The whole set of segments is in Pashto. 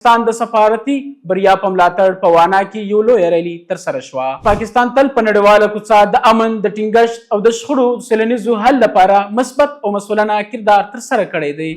پاکستان د سفارتي بریا په ملاتړ په وانا کې یو لوی ریلي ترسره شوه. پاکستان تل په نړیواله کوڅه د امن د ټینګښت او د شخړو سیلنیزو حل لپاره مثبت او مسؤلانه کردار ترسره کړی دی.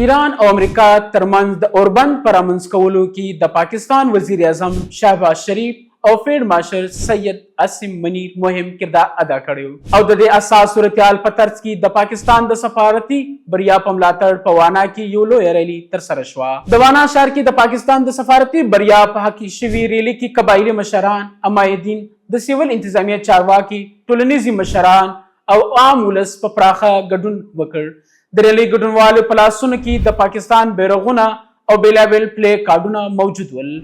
ایران او امریکا ترمنځ د اوربند په رامنځ کولو کې د پاکستان وزیر اعظم شهباز شریف او فیلډ مارشل سید اسم منیر مهم کردار ادا کړی او د دې اساس صورتحال په ترڅ کې د پاکستان د سفارتي بریا په ملاتړ په وانا کې یو لوی ریلي ترسره شوه. د وانا ښار کې د پاکستان د سفارتي بریا په حق شوي ریلي کې قبایلي مشران، امایدین، د سیول انتظامیه چارواکي، ټولنیزي مشران او عام ولس په پراخه ګډون وکړ. د ریلي ګډونوالو په لاسونو کې د پاکستان بیرغونه او بیلابیل پلی کارډونه موجود ول.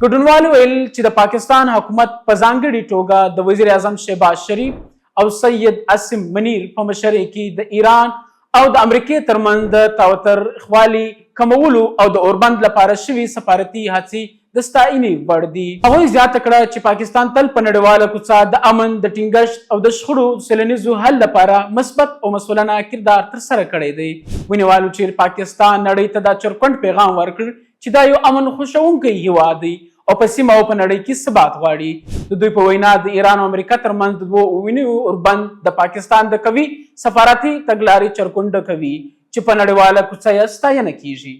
ګډونوالو ویل چې د پاکستان حکومت په ځانګړې توګه د وزیر اعظم شهباز شریف او سید اسم منیر په مشرۍ کې د ایران او د امریکې ترمنځ د تاوتریخوالي کمولو او د اوربند لپاره شوي سفارتي هڅې د ستاینې وړ دي. هغوی زیاته کړه چې پاکستان تل په نړیواله کوڅه د امن د ټینګښت او د شخړو سیلنیزو حل لپاره مثبت او مسؤلانه کردار ترسره کړی دی. ونیوالو چې پاکستان نړۍ ته دا چرکونډ پیغام ورکړ چې دا یو امن خوښونکی هیواد دی او په سیمه او په نړۍ کې ثبات غواړي. د دوی په وینا د ایران او امریکا ترمنځ د دوو وینو اوربند د پاکستان د قوي سفارتي تګلارې چرکونډه کوي چې په نړیواله کوڅه یې ستاینه کیږي.